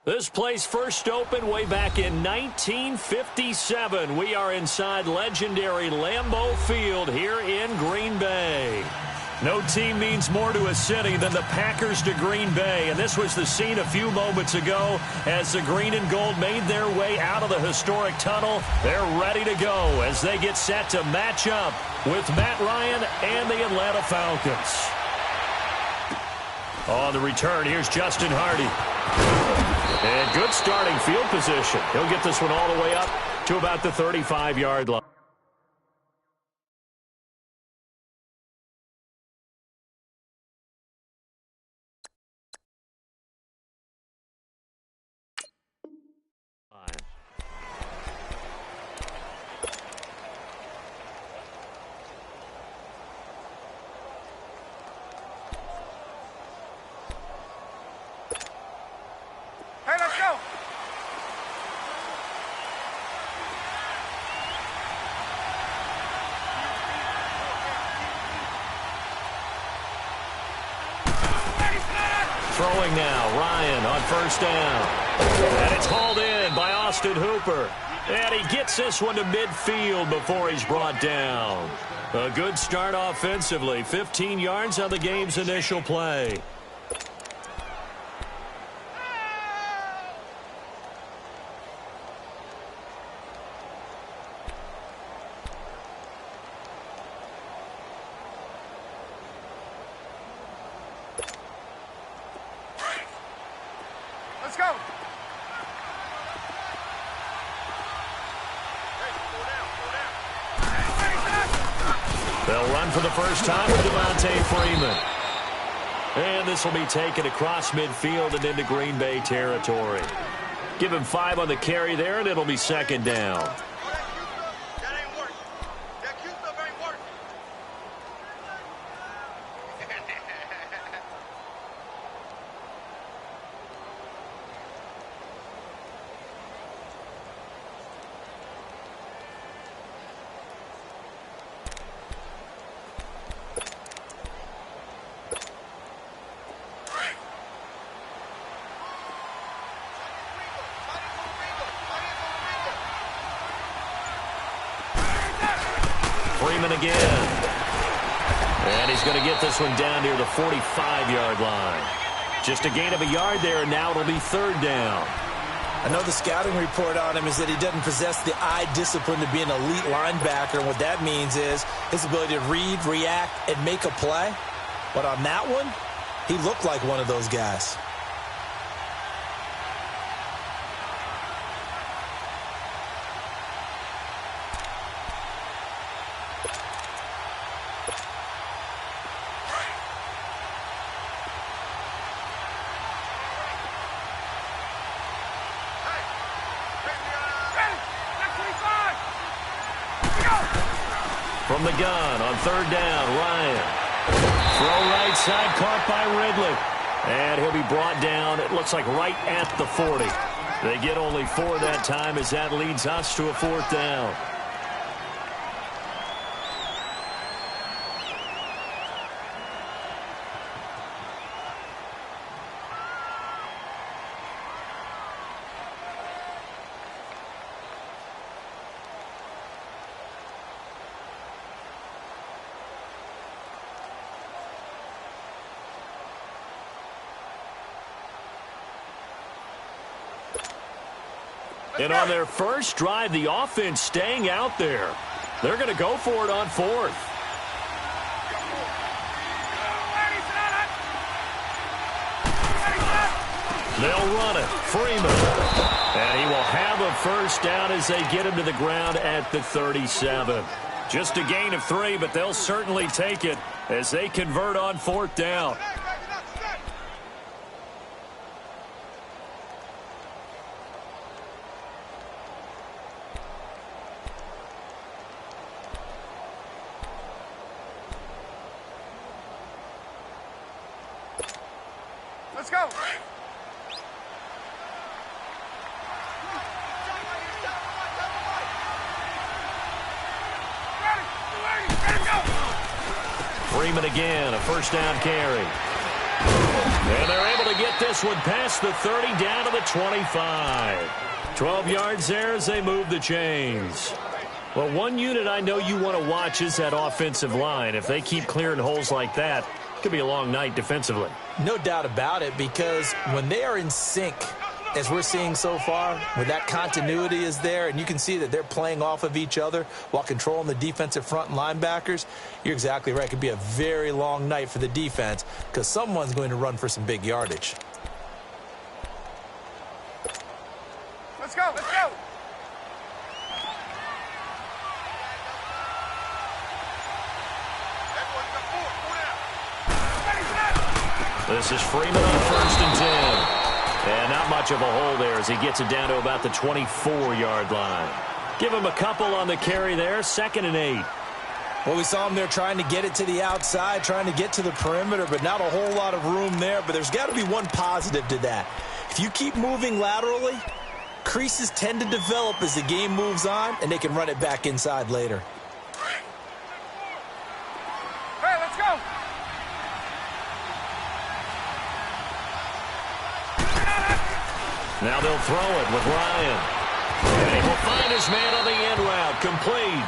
This place first opened way back in 1957. We are inside legendary Lambeau Field here in Green Bay. No team means more to a city than the Packers to Green Bay, and this was the scene a few moments ago as the green and gold made their way out of the historic tunnel. They're ready to go as they get set to match up with Matt Ryan and the Atlanta Falcons. On the return, here's Justin Hardy. And good starting field position. He'll get this one all the way up to about the 35-yard line. Throwing now, Ryan on first down. And it's hauled in by Austin Hooper. And he gets this one to midfield before he's brought down. A good start offensively. 15 yards on the game's initial play. Let's go. They'll run for the first time with Devontae Freeman. And this will be taken across midfield and into Green Bay territory. Give him 5 on the carry there, and it'll be second down. Freeman again. And he's going to get this one down near the 45-yard line. Just a gain of a yard there, and now it'll be third down. I know the scouting report on him is that he doesn't possess the eye discipline to be an elite linebacker. And what that means is his ability to read, react, and make a play. But on that one, he looked like one of those guys. From the gun on third down, Ryan. Throw right side, caught by Ridley. And he'll be brought down, it looks like right at the 40. They get only 4 that time as that leads us to a fourth down. And on their first drive, the offense staying out there. They're going to go for it on fourth. They'll run it. Freeman. And he will have a first down as they get him to the ground at the 37. Just a gain of 3, but they'll certainly take it as they convert on fourth down. Let's go. Freeman again, a first down carry. And they're able to get this one past the 30 down to the 25. 12 yards there as they move the chains. Well, one unit I know you want to watch is that offensive line. If they keep clearing holes like that, it could be a long night defensively. No doubt about it, because when they are in sync, as we're seeing so far, when that continuity is there, and you can see that they're playing off of each other while controlling the defensive front and linebackers, you're exactly right. It could be a very long night for the defense because someone's going to run for some big yardage. Let's go, let's go. This is Freeman on 1st and 10. And not much of a hole there as he gets it down to about the 24-yard line. Give him a couple on the carry there, 2nd and 8. Well, we saw him there trying to get it to the outside, trying to get to the perimeter, but not a whole lot of room there. But there's got to be one positive to that. If you keep moving laterally, creases tend to develop as the game moves on, and they can run it back inside later. Hey, let's go. Now they'll throw it with Ryan. And he will find his man on the end route, complete.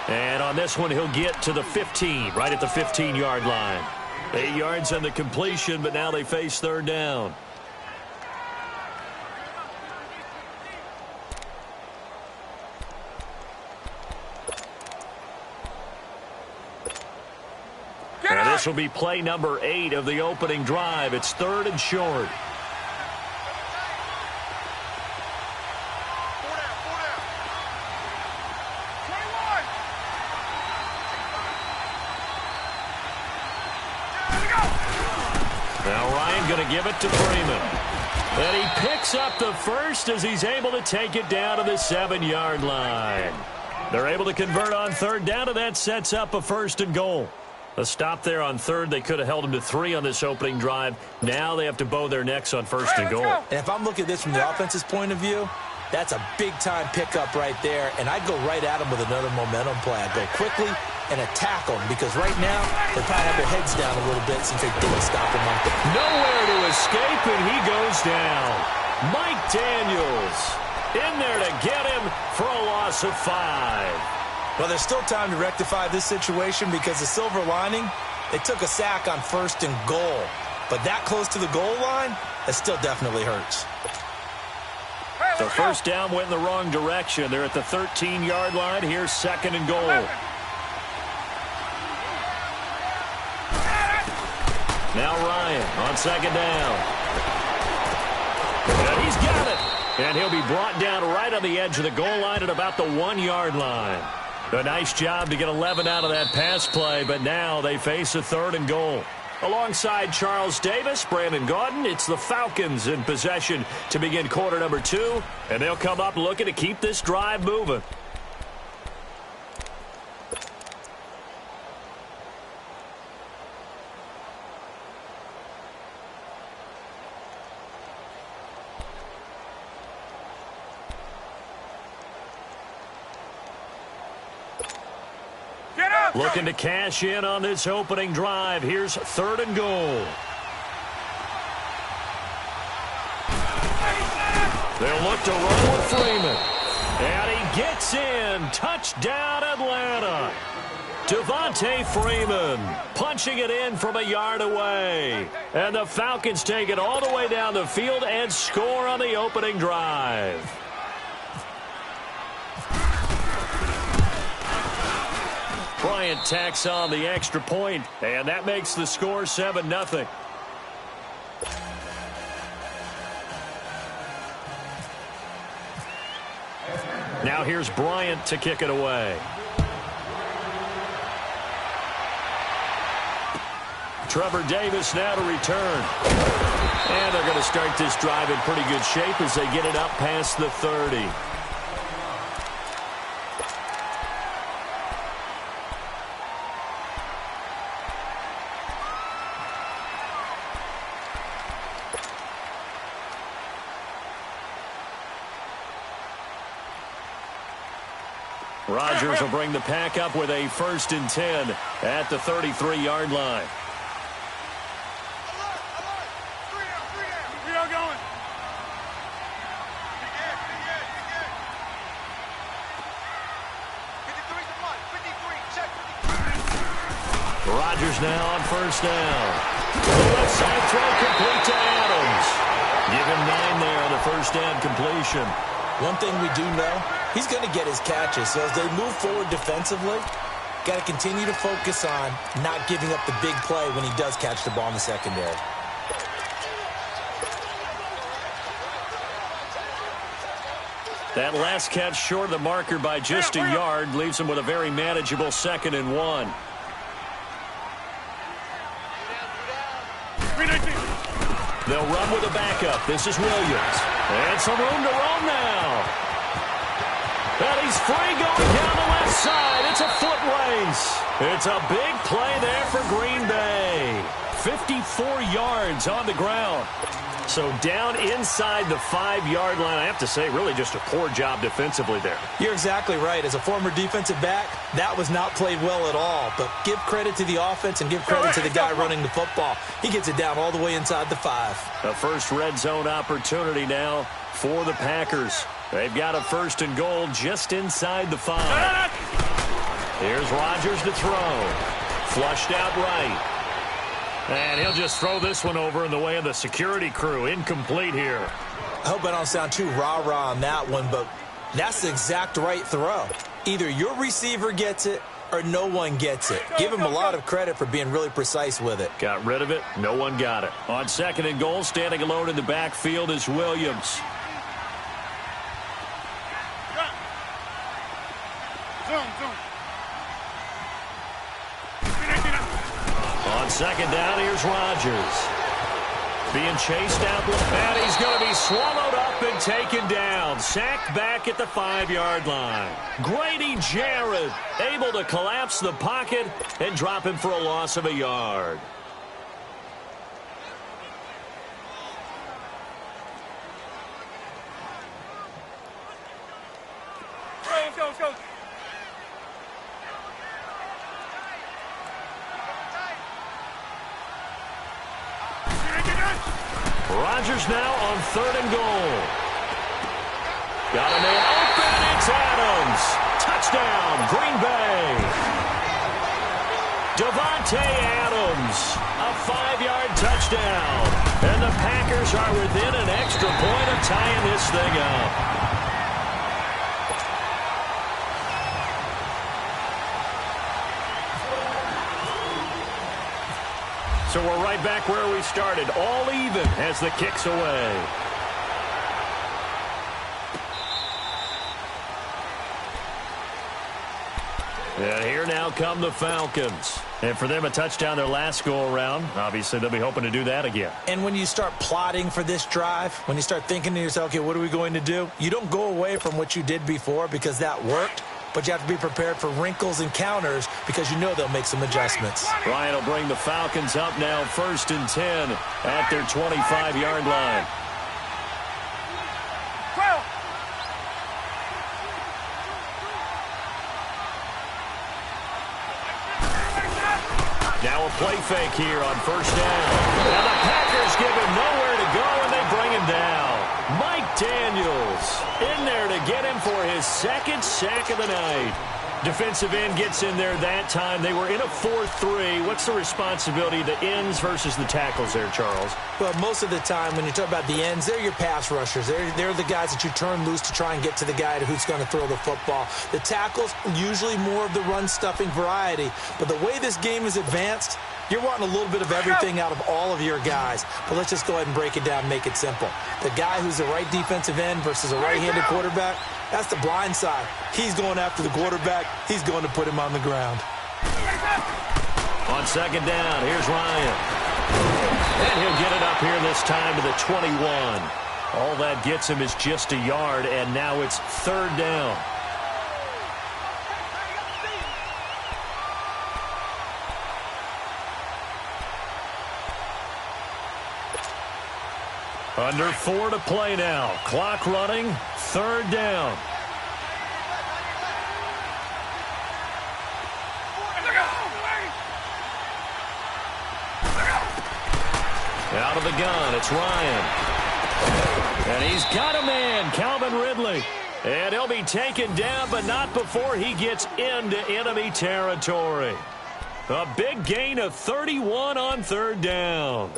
And on this one, he'll get to the 15, right at the 15-yard line. 8 yards on the completion, but now they face 3rd down. And this will be play number 8 of the opening drive. It's 3rd and short. Going to give it to Freeman. And he picks up the first as he's able to take it down to the 7-yard line. They're able to convert on 3rd down, and that sets up a 1st and goal. A stop there on 3rd. They could have held him to 3 on this opening drive. Now they have to bow their necks on 1st and goal. And if I'm looking at this from the offense's point of view, that's a big-time pickup right there, and I'd go right at him with another momentum play. I'd go quickly and attack them, because right now they probably have their heads down a little bit since they didn't stop him on there. Nowhere to escape, and he goes down. Mike Daniels in there to get him for a loss of 5. Well, there's still time to rectify this situation, because the silver lining, they took a sack on 1st and goal. But that close to the goal line, that still definitely hurts. The 1st down went in the wrong direction. They're at the 13-yard line. Here's 2nd and goal. Now Ryan on 2nd down. And he's got it. And he'll be brought down right on the edge of the goal line at about the 1-yard line. A nice job to get 11 out of that pass play, but now they face a 3rd and goal. Alongside Charles Davis, Brandon Gaudin, it's the Falcons in possession to begin quarter number 2, and they'll come up looking to keep this drive moving. Looking to cash in on this opening drive. Here's 3rd and goal. They'll look to run with Freeman. And he gets in. Touchdown, Atlanta. Devontae Freeman punching it in from a yard away. And the Falcons take it all the way down the field and score on the opening drive. Bryant tacks on the extra point, and that makes the score 7-0. Now here's Bryant to kick it away. Trevor Davis now to return. And they're going to start this drive in pretty good shape as they get it up past the 30. Rodgers will bring the pack up with a 1st and 10 at the 33-yard line. Rodgers now on first down. The left side throw complete to Adams. Give him 9 there on the first down completion. One thing we do know, he's going to get his catches. So as they move forward defensively, got to continue to focus on not giving up the big play when he does catch the ball in the secondary. That last catch short of the marker by just a yard leaves him with a very manageable 2nd and 1. They'll run with a backup. This is Williams. And some room to roam now. And he's free going down the left side. It's a foot race. It's a big play there for Green Bay. 54 yards on the ground. So down inside the 5-yard line. I have to say, really just a poor job defensively there. You're exactly right. As a former defensive back, that was not played well at all. But give credit to the offense and give credit to the guy running the football. He gets it down all the way inside the 5. A first red zone opportunity now for the Packers. They've got a 1st and goal just inside the 5. Here's Rodgers to throw. Flushed out right. And he'll just throw this one over in the way of the security crew. Incomplete here. I hope I don't sound too rah-rah on that one, but that's the exact right throw. Either your receiver gets it or no one gets it. Give him a lot of credit for being really precise with it. Got rid of it. No one got it. On 2nd and goal, standing alone in the backfield is Williams. Zoom. On 2nd down, here's Rodgers. Being chased out, and he's going to be swallowed up and taken down. Sacked back at the 5-yard line. Grady Jarrett able to collapse the pocket and drop him for a loss of a yard. Let's go. Rodgers now on 3rd and goal. Got a man open. It's Adams. Touchdown, Green Bay. Davante Adams, a 5-yard touchdown. And the Packers are within an extra point of tying this thing up. So we're right back where we started, all even as the kick's away. And here now come the Falcons. And for them, a touchdown their last go-around. Obviously, they'll be hoping to do that again. And when you start plotting for this drive, when you start thinking to yourself, okay, what are we going to do? You don't go away from what you did before because that worked. But you have to be prepared for wrinkles and counters because you know they'll make some adjustments. Ryan will bring the Falcons up now 1st and 10 at their 25-yard line. Now a play fake here on 1st down. Now the Packers give him nowhere to go, and they bring him down. Mike Daniels in there to get him for his 2nd sack of the night. Defensive end gets in there that time. They were in a 4-3. What's the responsibility of the ends versus the tackles there, Charles? Well, most of the time when you talk about the ends, they're your pass rushers. They're the guys that you turn loose to try and get to the guy who's going to throw the football. The tackles, usually more of the run-stuffing variety. But the way this game is advanced, you're wanting a little bit of everything out of all of your guys. But let's just go ahead and break it down and make it simple. The guy who's the right defensive end versus a right-handed quarterback, that's the blind side. He's going after the quarterback. He's going to put him on the ground. On 2nd down, here's Ryan. And he'll get it up here this time to the 21. All that gets him is just a yard, and now it's 3rd down. Under 4 to play now. Clock running. 3rd down. Out of the gun, it's Ryan. And he's got a man, Calvin Ridley. And he'll be taken down, but not before he gets into enemy territory. A big gain of 31 on third down.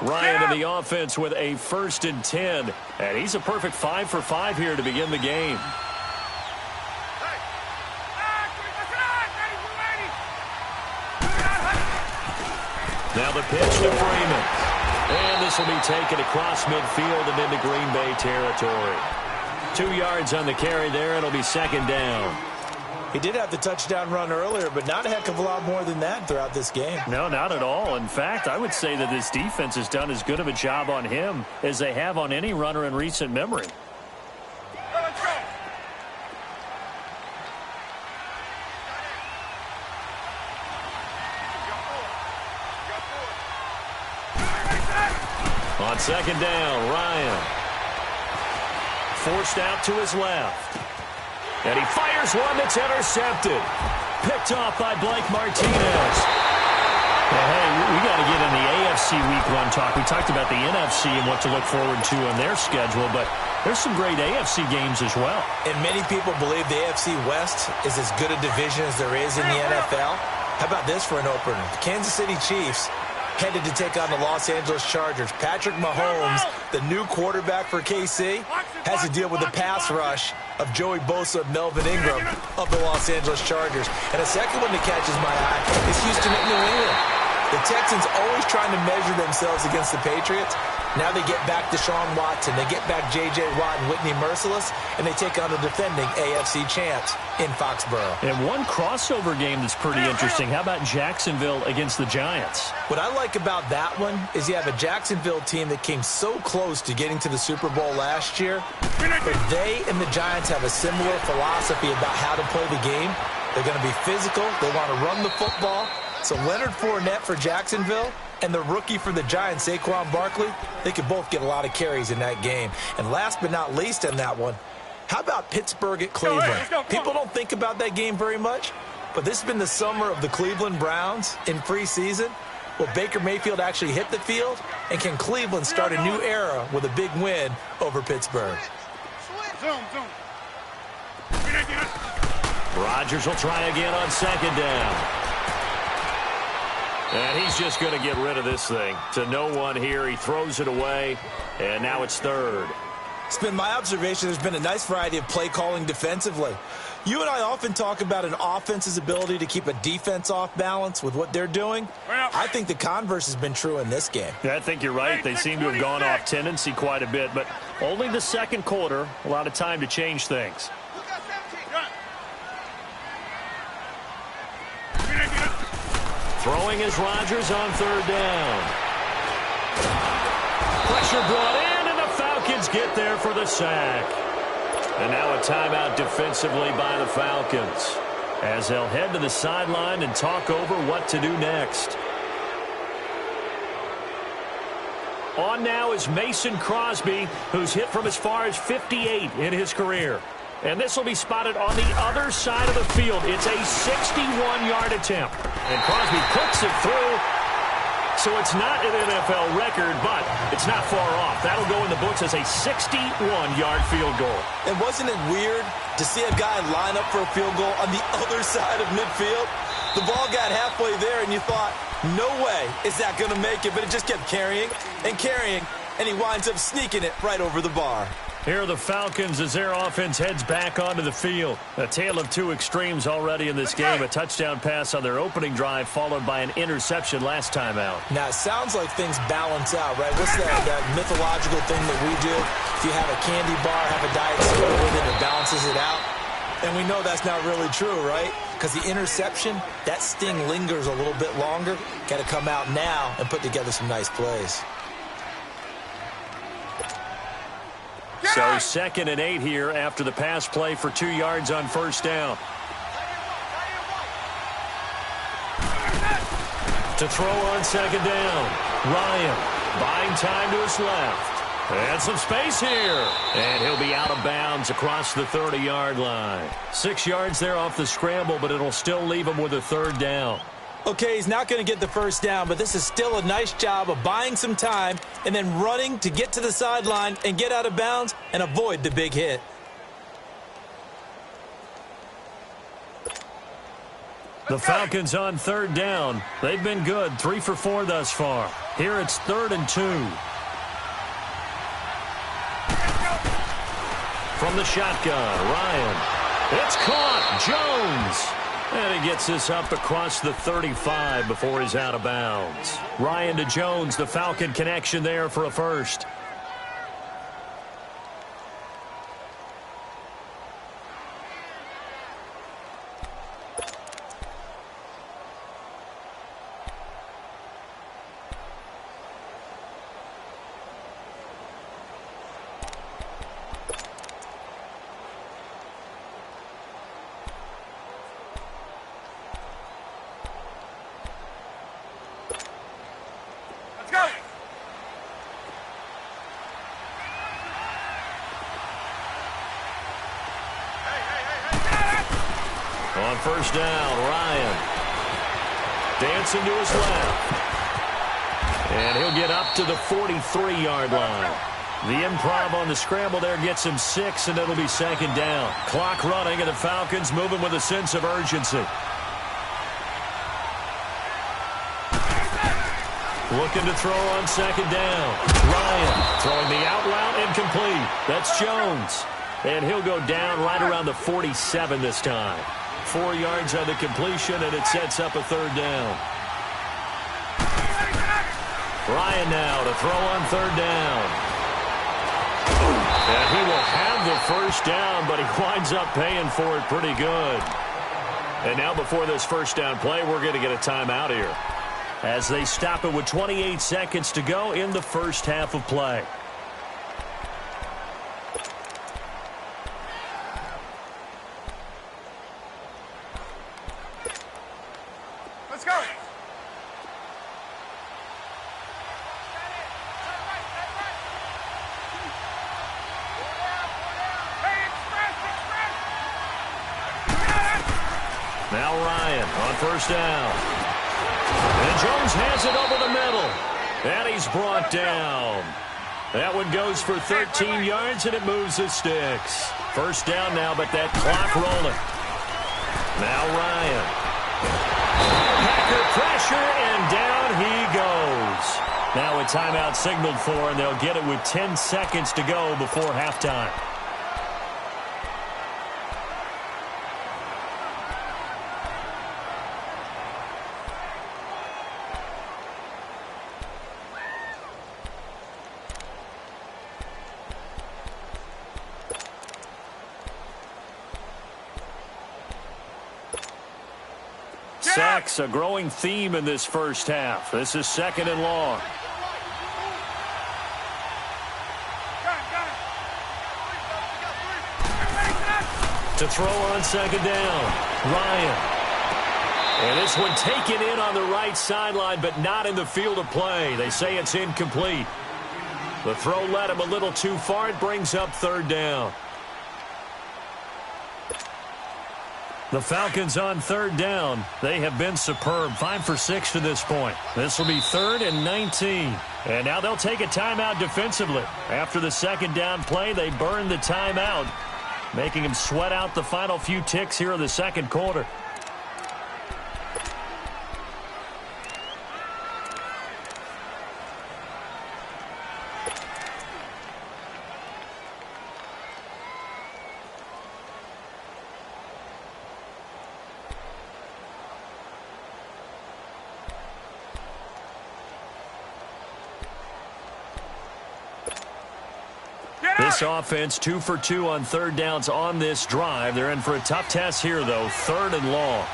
Ryan in the offense with a 1st and 10. And he's a perfect 5 for 5 here to begin the game. Now the pitch to Freeman. And this will be taken across midfield and into Green Bay territory. 2 yards on the carry there. It'll be 2nd down. He did have the touchdown run earlier, but not a heck of a lot more than that throughout this game. No, not at all. In fact, I would say that this defense has done as good of a job on him as they have on any runner in recent memory. Let's go. On 2nd down, Ryan. Forced out to his left. And he fires one that's intercepted. Picked off by Blake Martinez. Well, hey, we got to get in the AFC Week 1 talk. We talked about the NFC and what to look forward to on their schedule, but there's some great AFC games as well. And many people believe the AFC West is as good a division as there is in the NFL. How about this for an opener? The Kansas City Chiefs headed to take on the Los Angeles Chargers. Patrick Mahomes, the new quarterback for KC, has to deal with the pass rush of Joey Bosa and Melvin Ingram of the Los Angeles Chargers. And a second one that catches my eye is Houston at New England. The Texans always trying to measure themselves against the Patriots. Now they get back Deshaun Watson, they get back J.J. Watt and Whitney Merciless, and they take on the defending AFC champs in Foxborough. And one crossover game that's pretty interesting. How about Jacksonville against the Giants? What I like about that one is you have a Jacksonville team that came so close to getting to the Super Bowl last year, but they and the Giants have a similar philosophy about how to play the game. They're going to be physical. They want to run the football. So Leonard Fournette for Jacksonville and the rookie for the Giants, Saquon Barkley, they could both get a lot of carries in that game. And last but not least on that one, how about Pittsburgh at Cleveland? People don't think about that game very much, but this has been the summer of the Cleveland Browns in preseason. Will Baker Mayfield actually hit the field? And can Cleveland start a new era with a big win over Pittsburgh? Rodgers will try again on 2nd down. And he's just going to get rid of this thing. To no one here. He throws it away, and now it's 3rd. It's been my observation there's been a nice variety of play calling defensively. You and I often talk about an offense's ability to keep a defense off balance with what they're doing. I think the converse has been true in this game. Yeah, I think you're right. They seem to have gone off tendency quite a bit, but only the 2nd quarter, a lot of time to change things. Throwing is Rodgers on 3rd down. Pressure brought in, and the Falcons get there for the sack. And now a timeout defensively by the Falcons, as they'll head to the sideline and talk over what to do next. On now is Mason Crosby, who's hit from as far as 58 in his career. And this will be spotted on the other side of the field. It's a 61-yard attempt. And Crosby puts it through. So it's not an NFL record, but it's not far off. That'll go in the books as a 61-yard field goal. And wasn't it weird to see a guy line up for a field goal on the other side of midfield? The ball got halfway there, and you thought, no way is that going to make it. But it just kept carrying and carrying, and he winds up sneaking it right over the bar. Here are the Falcons as their offense heads back onto the field. A tale of two extremes already in this game. A touchdown pass on their opening drive, followed by an interception last time out. Now, it sounds like things balance out, right? What's that mythological thing that we do? If you have a candy bar, have a diet soda with it, it balances it out. And we know that's not really true, right? Because the interception, that sting lingers a little bit longer. Got to come out now and put together some nice plays. So 2nd and 8 here after the pass play for 2 yards on 1st down. To throw on 2nd down. Ryan buying time to his left. And some space here. And he'll be out of bounds across the 30-yard line. 6 yards there off the scramble, but it'll still leave him with a 3rd down. Okay, he's not going to get the first down, but this is still a nice job of buying some time and then running to get to the sideline and get out of bounds and avoid the big hit. The Falcons on third down. They've been good, 3 for 4 thus far. Here it's 3rd and 2. From the shotgun, Ryan. It's caught. Jones. And he gets this up across the 35 before he's out of bounds. Ryan to Jones, the Falcon connection there for a first. On first down, Ryan. Dancing to his left. And he'll get up to the 43-yard line. The improv on the scramble there gets him 6, and it'll be 2nd down. Clock running, and the Falcons moving with a sense of urgency. Looking to throw on 2nd down. Ryan throwing the out route incomplete. That's Jones. And he'll go down right around the 47 this time. 4 yards on the completion, and it sets up a 3rd down. Ryan now to throw on 3rd down. And he will have the first down, but he winds up paying for it pretty good. And now before this first down play, we're going to get a timeout here, as they stop it with 28 seconds to go in the first half of play. Let's go. Now Ryan on first down. And Jones has it over the middle. And he's brought down. That one goes for 13 yards, and it moves the sticks. First down now, but that clock rolling. Now Ryan. Packer pressure, and down he goes. Now a timeout signaled for, and they'll get it with 10 seconds to go before halftime. Sacks, a growing theme in this first half. This is 2nd and long. To throw on 2nd down, Ryan. And this one taken in on the right sideline, but not in the field of play. They say it's incomplete. The throw led him a little too far. It brings up 3rd down. The Falcons on 3rd down. They have been superb. 5 for 6 to this point. This will be 3rd and 19. And now they'll take a timeout defensively. After the 2nd down play, they burn the timeout, making him sweat out the final few ticks here in the 2nd quarter. This offense 2 for 2 on 3rd downs on this drive. They're in for a tough test here, though. 3rd and long.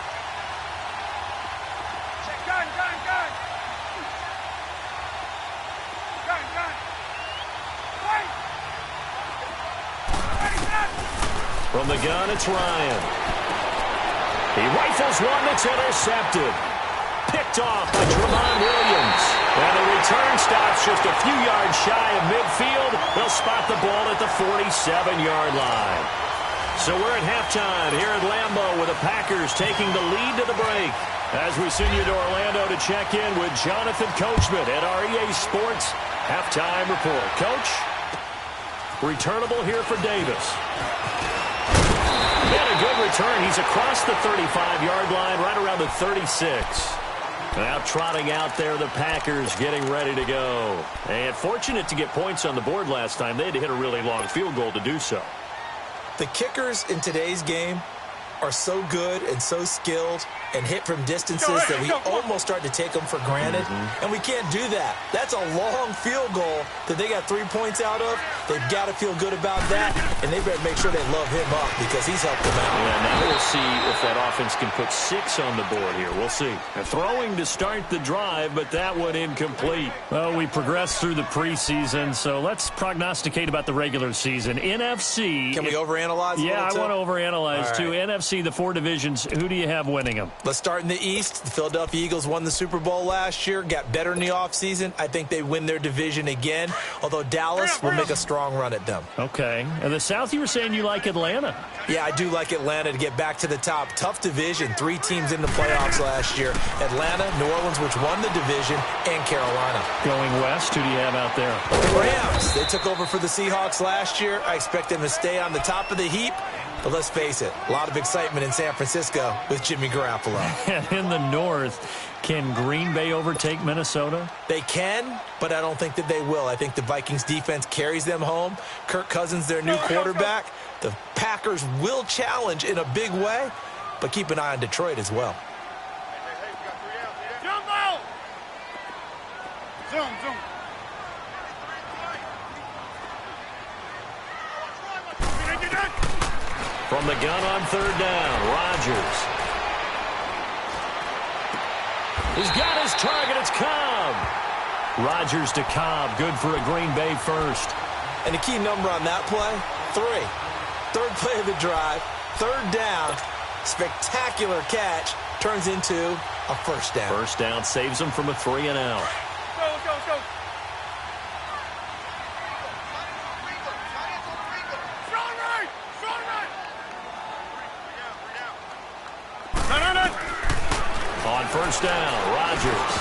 From the gun, it's Ryan. He rifles one that's intercepted. Picked off by Tremont Williams. And the return stops just a few yards shy of midfield. They'll spot the ball at the 47-yard line. So we're at halftime here at Lambeau with the Packers taking the lead to the break. As we send you to Orlando to check in with Jonathan Coachman at our EA Sports Halftime Report. Coach, returnable here for Davis. And a good return. He's across the 35-yard line, right around the 36. Now trotting out there, the Packers getting ready to go. And fortunate to get points on the board last time. They had to hit a really long field goal to do so. The kickers in today's game are so good and so skilled and hit from distances that we almost start to take them for granted. And we can't do that. That's a long field goal that they got 3 points out of. They've got to feel good about that, and they better make sure they love him up because he's helped them out. Yeah, now we'll see if that offense can put 6 on the board here. We'll see. Throwing to start the drive, but that one incomplete. Well, we progressed through the preseason, so let's prognosticate about the regular season. NFC. Can we overanalyze? Yeah, I want to overanalyze too. NFC, the 4 divisions. Who do you have winning them? Let's start in the East. The Philadelphia Eagles won the Super Bowl last year, got better in the offseason. I think they win their division again, although Dallas will make a strong run at them. Okay. And the South, you were saying you like Atlanta. Yeah, I do like Atlanta to get back to the top. Tough division. 3 teams in the playoffs last year. Atlanta, New Orleans, which won the division, and Carolina. Going west, who do you have out there? The Rams. They took over for the Seahawks last year. I expect them to stay on the top of the heap. But let's face it, a lot of excitement in San Francisco with Jimmy Garoppolo. And in the North, can Green Bay overtake Minnesota? They can, but I don't think that they will. I think the Vikings defense carries them home. Kirk Cousins, their new quarterback. The Packers will challenge in a big way, but keep an eye on Detroit as well. Zoom. From the gun on 3rd down, Rodgers. He's got his target. It's Cobb. Rodgers to Cobb. Good for a Green Bay first. And the key number on that play, 3. 3rd play of the drive, 3rd down, spectacular catch, turns into a first down. First down saves him from a 3-and-out. Let's go. On first down, Rodgers.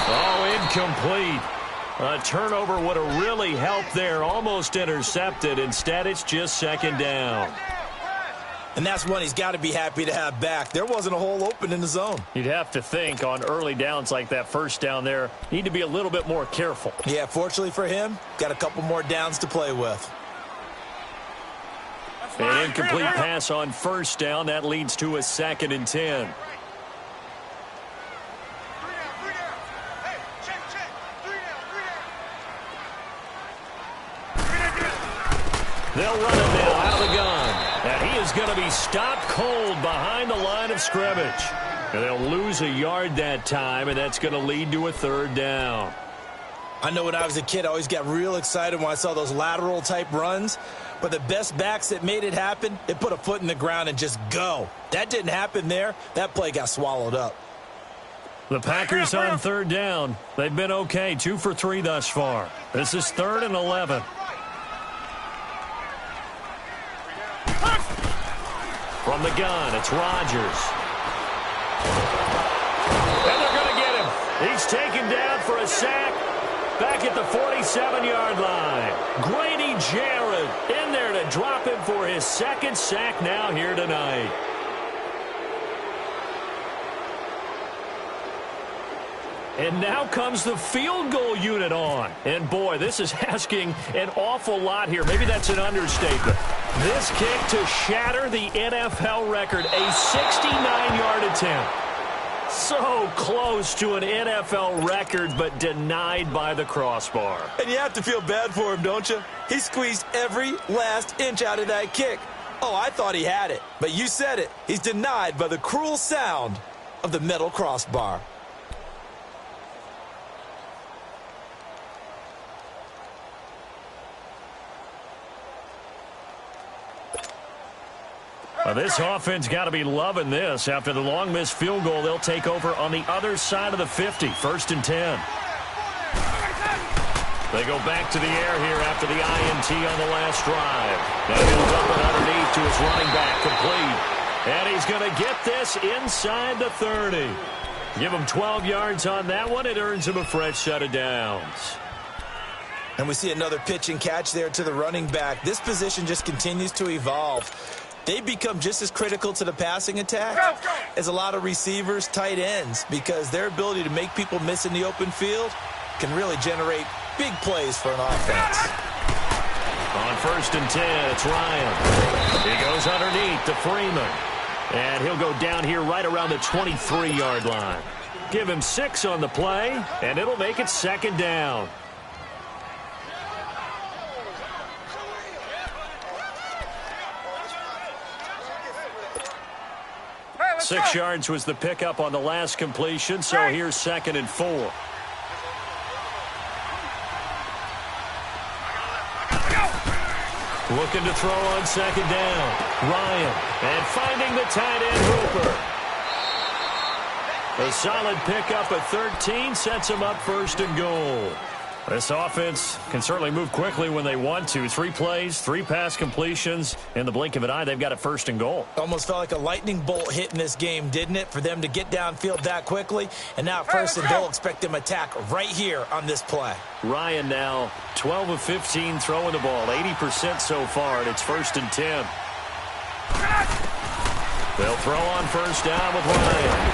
Oh, incomplete. A turnover would have really helped there. Almost intercepted. Instead, it's just 2nd down. And that's one he's got to be happy to have back. There wasn't a hole open in the zone. You'd have to think on early downs like that first down there, need to be a little bit more careful. Yeah, fortunately for him, got a couple more downs to play with. An incomplete pass on first down. That leads to a 2nd and 10. They'll run it now out of the gun. And he is going to be stopped cold behind the line of scrimmage. And they'll lose a yard that time, and that's going to lead to a 3rd down. I know when I was a kid, I always got real excited when I saw those lateral-type runs. But the best backs that made it happen, they put a foot in the ground and just go. That didn't happen there. That play got swallowed up. The Packers on 3rd down. They've been okay, 2 for 3 thus far. This is 3rd and 11. From the gun, it's Rodgers. And they're going to get him. He's taken down for a sack back at the 47-yard line. Grady Jarrett in there to drop him for his 2nd sack now here tonight. And now comes the field goal unit on. And, boy, this is asking an awful lot here. Maybe that's an understatement. This kick to shatter the NFL record, a 69-yard attempt. So close to an NFL record, but denied by the crossbar. And you have to feel bad for him, don't you? He squeezed every last inch out of that kick. Oh, I thought he had it. But you said it. He's denied by the cruel sound of the metal crossbar. Well, this offense got to be loving this. After the long missed field goal, they'll take over on the other side of the 50, 1st and 10. They go back to the air here after the INT on the last drive. Now he'll dump it underneath to his running back, complete. And he's he's going to get this inside the 30. Give him 12 yards on that one. It earns him a fresh set of downs. And we see another pitch and catch there to the running back. This position just continues to evolve. They become just as critical to the passing attack as a lot of receivers, tight ends, because their ability to make people miss in the open field can really generate big plays for an offense. On 1st and 10, it's Ryan. He goes underneath to Freeman. And he'll go down here right around the 23-yard line. Give him 6 on the play, and it'll make it 2nd down. Hey, 6 go. yards was the pickup on the last completion, so here's 2nd and 4. Looking to throw on 2nd down. Ryan. And finding the tight end, Hooper. A solid pickup at 13 sets him up 1st and goal. This offense can certainly move quickly when they want to. 3 plays, 3 pass completions. In the blink of an eye, they've got a 1st and goal. Almost felt like a lightning bolt hit in this game, didn't it? For them to get downfield that quickly. And now 1st and goal, expect them to attack right here on this play. Ryan now 12 of 15 throwing the ball. 80% so far, and it's 1st and 10. They'll throw on 1st down with Ryan.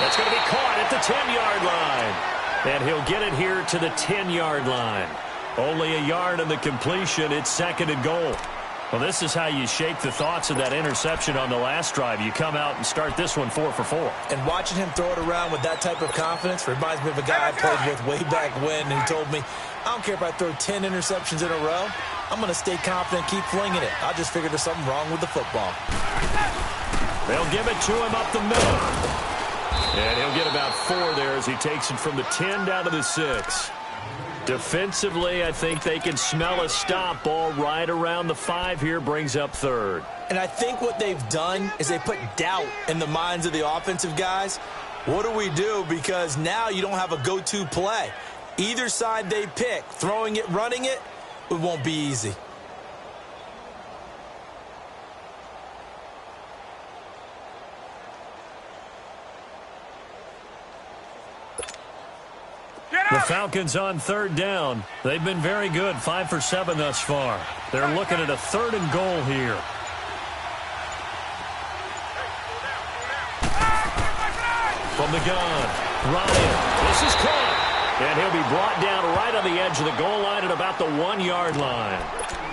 That's going to be caught at the 10-yard line. And he'll get it here to the 10-yard line. Only a yard on the completion. It's 2nd and goal. Well, this is how you shake the thoughts of that interception on the last drive. You come out and start this one 4 for 4. And watching him throw it around with that type of confidence reminds me of a guy I played with way back when, and he told me, I don't care if I throw 10 interceptions in a row. I'm going to stay confident, keep flinging it. I just figured there's something wrong with the football. They'll give it to him up the middle. And he'll get about 4 there as he takes it from the 10 down to the 6. Defensively, I think they can smell a stop. Ball right around the 5 here, brings up 3rd. And I think what they've done is they put doubt in the minds of the offensive guys. What do we do? Because now you don't have a go-to play. Either side they pick, throwing it, running it, it won't be easy. The Falcons on 3rd down. They've been very good, 5 for 7 thus far. They're looking at a 3rd and goal here. From the gun, Ryan. This is caught. And he'll be brought down right on the edge of the goal line at about the 1-yard line.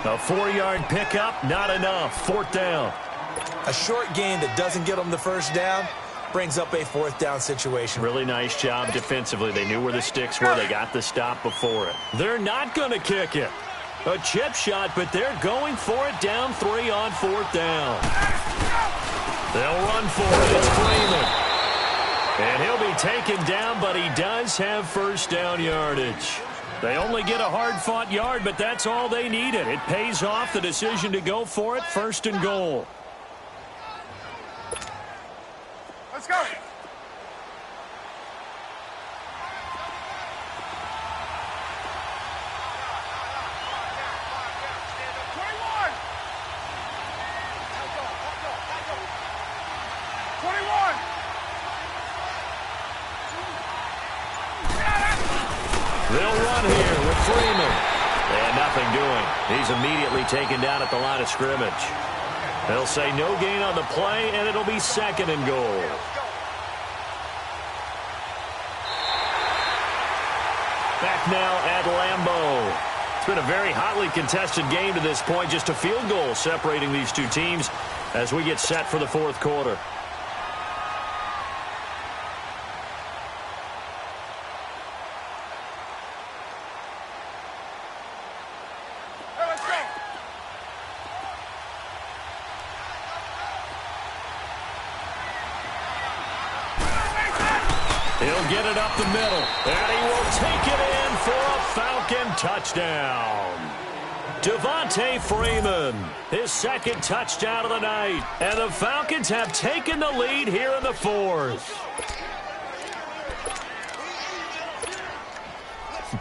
A 4-yard pickup, not enough. 4th down. A short gain that doesn't get them the 1st down brings up a 4th down situation. Really nice job defensively. They knew where the sticks were. They got the stop before it. They're not going to kick it. A chip shot, but they're going for it down 3 on 4th down. They'll run for it. It's Freeman. And he'll be taken down, but he does have 1st down yardage. They only get a hard-fought yard, but that's all they needed. It pays off the decision to go for it. 1st and goal. Let's go. They'll run here with Freeman. And nothing doing. He's immediately taken down at the line of scrimmage. They'll say no gain on the play, and it'll be 2nd and goal. Back now at Lambeau. It's been a very hotly contested game to this point. Just a field goal separating these two teams as we get set for the 4th quarter. He'll get it up the middle, and he will take it in for a Falcon touchdown. Devontae Freeman, his 2nd touchdown of the night, and the Falcons have taken the lead here in the 4th.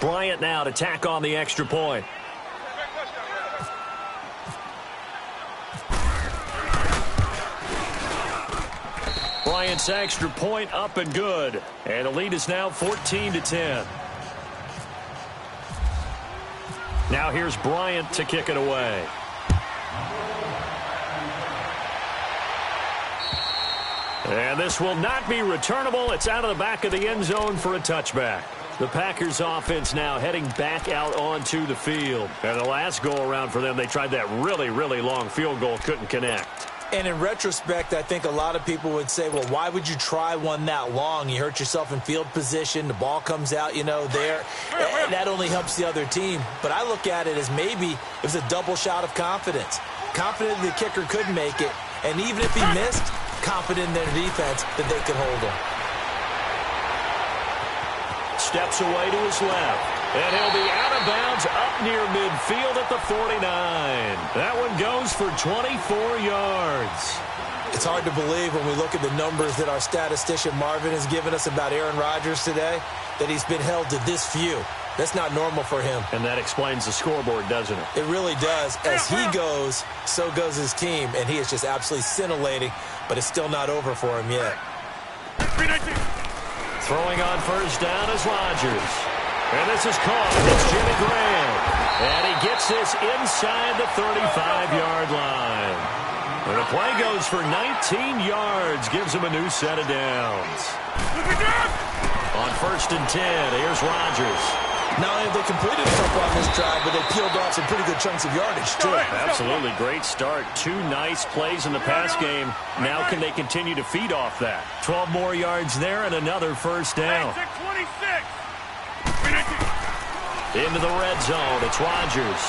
Bryant now to tack on the extra point. Giants extra point up and good. And the lead is now 14-10. Now here's Bryant to kick it away. And this will not be returnable. It's out of the back of the end zone for a touchback. The Packers offense now heading back out onto the field. And the last go-around for them, they tried that really, really long field goal, couldn't connect. And in retrospect, I think a lot of people would say, well, why would you try one that long? You hurt yourself in field position. The ball comes out, there. That only helps the other team. But I look at it as maybe it was a double shot of confidence. Confident the kicker could make it. And even if he missed, confident in their defense that they could hold him. Steps away to his left. And he'll be out of bounds up near midfield at the 49. That one goes for 24 yards. It's hard to believe when we look at the numbers that our statistician Marvin has given us about Aaron Rodgers today, that he's been held to this few. That's not normal for him. And that explains the scoreboard, doesn't it? It really does. As he goes, so goes his team, and he is just absolutely scintillating, but it's still not over for him yet. Throwing on first down is Rodgers. And this is caught. It's Jimmy Graham. And he gets this inside the 35-yard line. And the play goes for 19 yards. Gives him a new set of downs. On first and 10, here's Rodgers. Not only have they completed a couple on this drive, but they peeled off some pretty good chunks of yardage, too. Absolutely. Great start. 2 nice plays in the pass game. Now can they continue to feed off that? 12 more yards there and another first down. Into the red zone. It's Rodgers.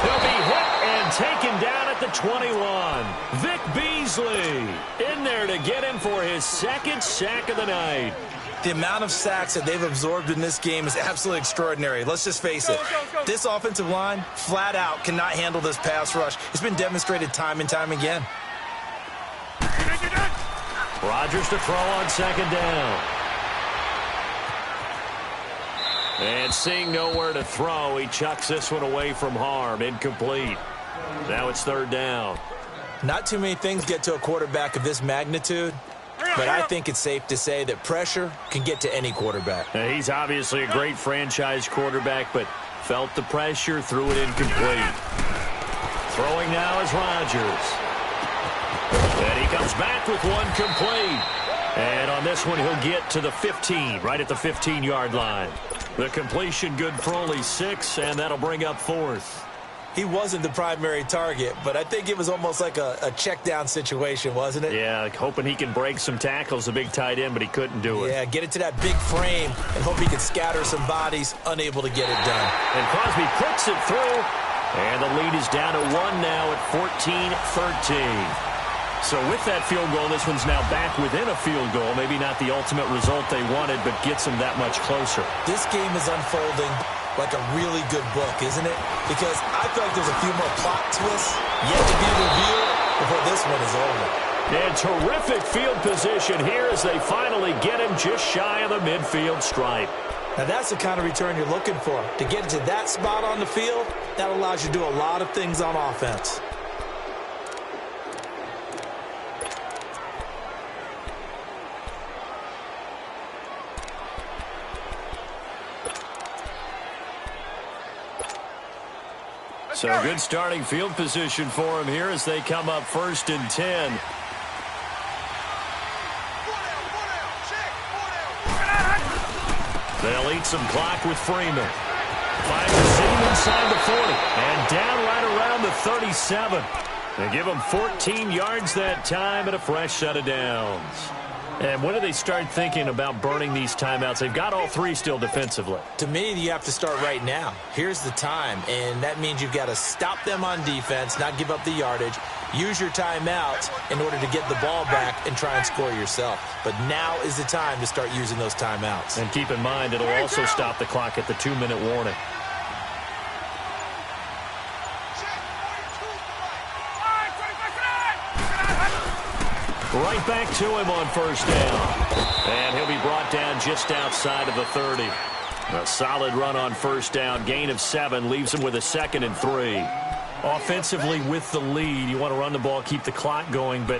He'll be hit and taken down at the 21. Vic Beasley in there to get him for his second sack of the night. The amount of sacks that they've absorbed in this game is absolutely extraordinary. Let's just face it. This offensive line, flat out, cannot handle this pass rush. It's been demonstrated time and time again. Rodgers to throw on second down. And seeing nowhere to throw, he chucks this one away from harm. Incomplete. Now it's third down. Not too many things get to a quarterback of this magnitude, but I think it's safe to say that pressure can get to any quarterback. He's obviously a great franchise quarterback, but felt the pressure, threw it incomplete. Throwing now is Rodgers. And he comes back with one complete. And on this one, he'll get to the 15, right at the 15-yard line. The completion good for only 6, and that'll bring up fourth. He wasn't the primary target, but I think it was almost like a check-down situation, wasn't it? Yeah, hoping he can break some tackles, a big tight end, but he couldn't do it. Yeah, get it to that big frame and hope he can scatter some bodies, unable to get it done. And Crosby puts it through, and the lead is down to 1 now at 14-13. So with that field goal, this one's now back within a field goal. Maybe not the ultimate result they wanted, but gets them that much closer. This game is unfolding like a really good book, isn't it? Because I feel like there's a few more plot twists yet to be revealed before this one is over. And terrific field position here as they finally get him just shy of the midfield stripe. Now that's the kind of return you're looking for. To get into that spot on the field, that allows you to do a lot of things on offense. So good starting field position for him here as they come up first and 10. They'll eat some clock with Freeman. Finds a seam inside the 40. And down right around the 37. They give him 14 yards that time and a fresh set of downs. And when do they start thinking about burning these timeouts? They've got all 3 still defensively. To me, you have to start right now. Here's the time, and that means you've got to stop them on defense, not give up the yardage, use your timeouts in order to get the ball back and try and score yourself. But now is the time to start using those timeouts. And keep in mind, it'll also stop the clock at the 2-minute warning. Right back to him on first down. And he'll be brought down just outside of the 30. A solid run on first down. Gain of 7 leaves him with a 2nd and 3. Offensively with the lead, you want to run the ball, keep the clock going, but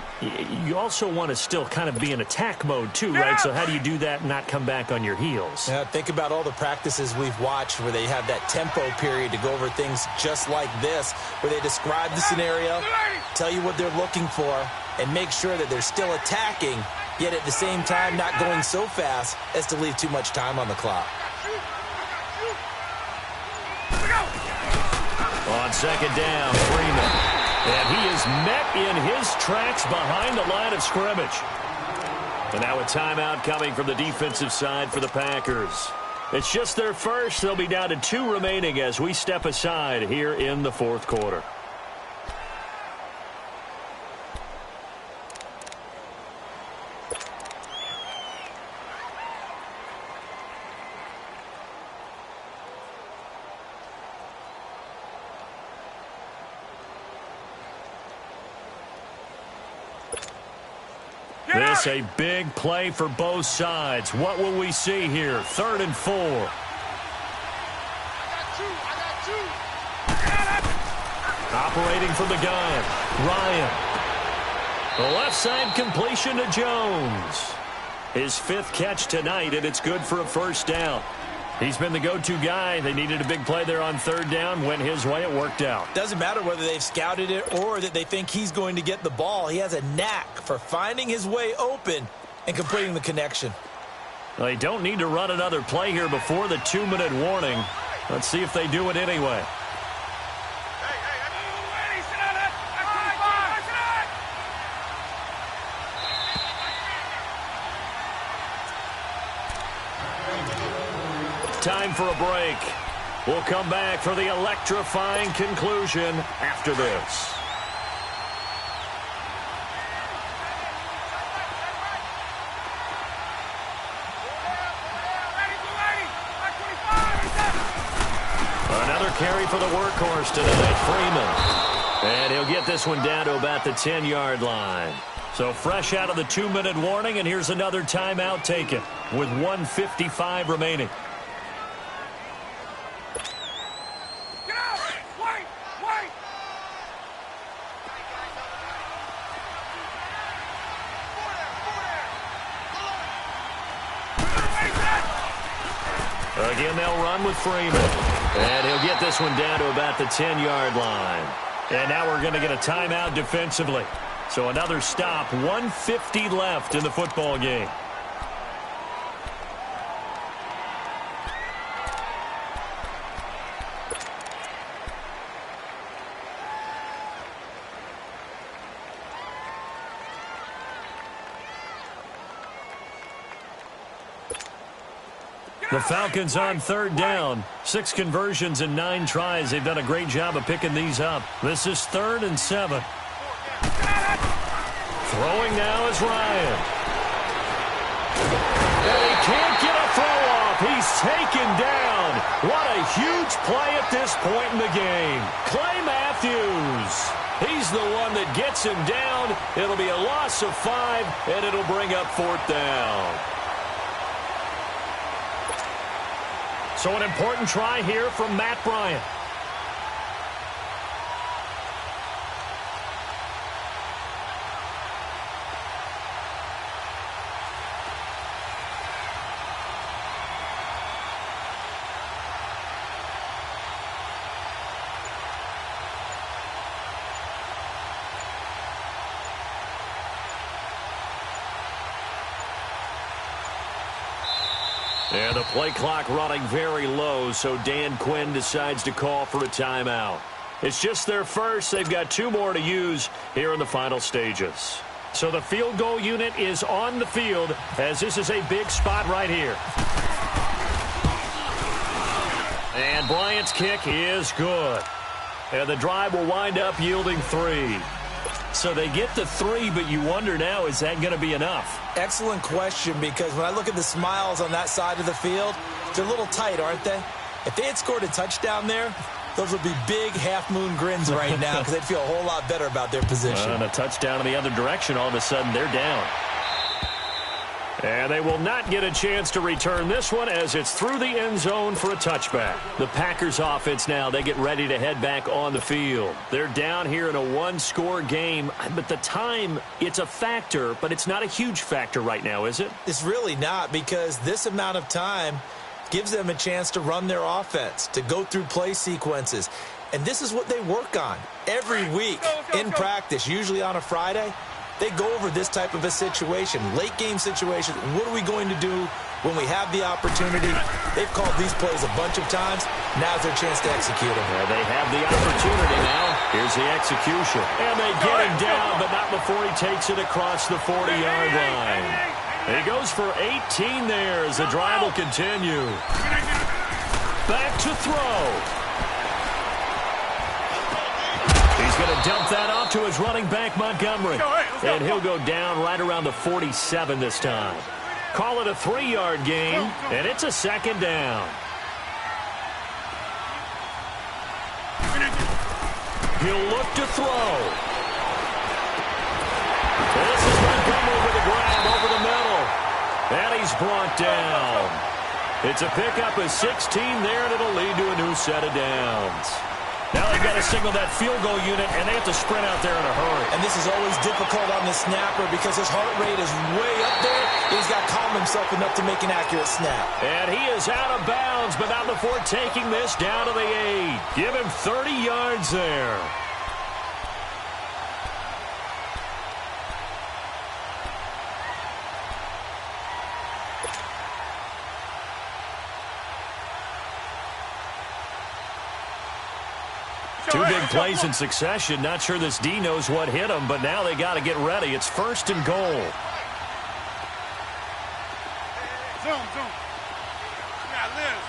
you also want to still kind of be in attack mode too, right? So how do you do that and not come back on your heels? Yeah, think about all the practices we've watched where they have that tempo period to go over things just like this, where they describe the scenario, tell you what they're looking for, and make sure that they're still attacking, yet at the same time not going so fast as to leave too much time on the clock. On second down, Freeman. And he is met in his tracks behind the line of scrimmage. And now a timeout coming from the defensive side for the Packers. It's just their first. They'll be down to 2 remaining as we step aside here in the fourth quarter. This a big play for both sides. What will we see here? 3rd and 4. Operating from the gun, Ryan. The left side completion to Jones. His 5th catch tonight, and it's good for a first down. He's been the go-to guy. They needed a big play there on 3rd down. Went his way. It worked out. Doesn't matter whether they've scouted it or that they think he's going to get the ball. He has a knack for finding his way open and completing the connection. They don't need to run another play here before the 2-minute warning. Let's see if they do it anyway. Time for a break. We'll come back for the electrifying conclusion after this. Another carry for the workhorse tonight, Freeman. And he'll get this one down to about the 10-yard line. So fresh out of the 2-minute warning, and here's another timeout taken with 1:55 remaining. Again, they'll run with Freeman. And he'll get this one down to about the 10-yard line. And now we're going to get a timeout defensively. So another stop, 1:50 left in the football game. The Falcons on 3rd down. 6 conversions and 9 tries. They've done a great job of picking these up. This is 3rd and 7. Throwing now is Ryan. And he can't get a throw off. He's taken down. What a huge play at this point in the game. Clay Matthews. He's the one that gets him down. It'll be a loss of 5, and it'll bring up 4th down. So an important try here from Matt Bryant. And the play clock running very low, so Dan Quinn decides to call for a timeout. It's just their first. They've got 2 more to use here in the final stages. So the field goal unit is on the field as this is a big spot right here. And Bryant's kick is good. And the drive will wind up yielding 3. So they get the 3, but you wonder now, is that going to be enough? Excellent question, because when I look at the smiles on that side of the field, they're a little tight, aren't they? If they had scored a touchdown there, those would be big half-moon grins right now because they'd feel a whole lot better about their position. And a touchdown in the other direction, all of a sudden they're down. And they will not get a chance to return this one as it's through the end zone for a touchback. The Packers offense now, they get ready to head back on the field. They're down here in a one-score game, but the time, it's a factor, but it's not a huge factor right now, is it? It's really not, because this amount of time gives them a chance to run their offense, to go through play sequences. And this is what they work on every week in practice, usually on a Friday. They go over this type of a situation, late-game situation. What are we going to do when we have the opportunity? They've called these plays a bunch of times. Now's their chance to execute them. Yeah, they have the opportunity now. Here's the execution. And they get him down, but not before he takes it across the 40-yard line. He goes for 18 there as the drive will continue. Back to throw. He's going to dump that off to his running back, Montgomery. And he'll go down right around the 47 this time. Call it a 3-yard gain, and it's a second down. He'll look to throw. This is Montgomery with a grab over the middle. And he's brought down. It's a pickup of 16 there, and it'll lead to a new set of downs. Now they've got to signal that field goal unit, and they have to sprint out there in a hurry. And this is always difficult on the snapper because his heart rate is way up there. He's got to calm himself enough to make an accurate snap. And he is out of bounds, but not before taking this down to the 8. Give him 30 yards there. Two big plays in succession. Not sure this D knows what hit him, but now they got to get ready. It's 1st and goal. Zoom. Yeah, Liz.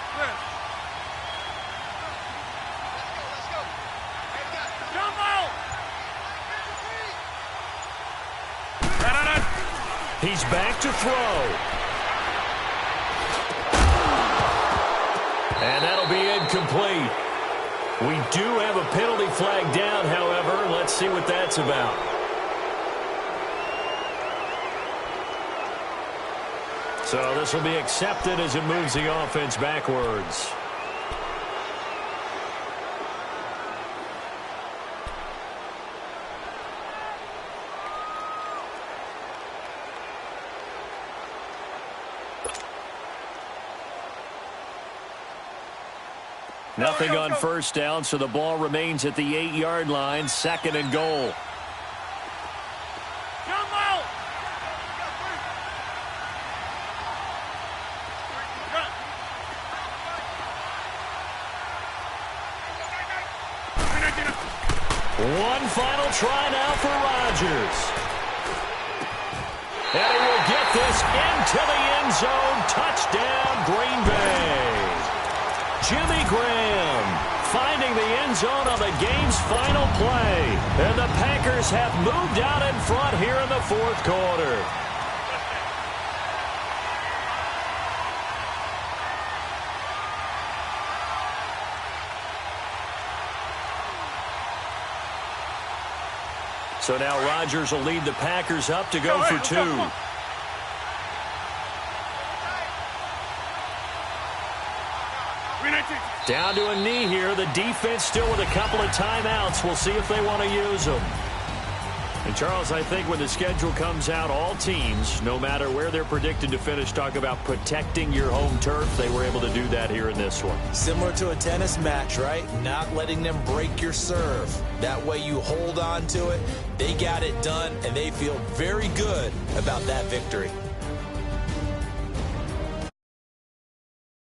Let's go. Jump out. He's back to throw. And that'll be incomplete. We do have a penalty flag down, however. Let's see what that's about. So this will be accepted as it moves the offense backwards. Nothing on first down, so the ball remains at the 8-yard line. 2nd and goal. Jump out. One final try now for Rodgers. And he will get this into the end zone. Touchdown, Green Bay. Jimmy Graham finding the end zone on the game's final play. And the Packers have moved out in front here in the 4th quarter. So now Rodgers will lead the Packers up to go for 2. Down to a knee here. The defense still with a couple of timeouts. We'll see if they want to use them. And, Charles, I think when the schedule comes out, all teams, no matter where they're predicted to finish, talk about protecting your home turf. They were able to do that here in this one. Similar to a tennis match, right? Not letting them break your serve. That way you hold on to it. They got it done, and they feel very good about that victory.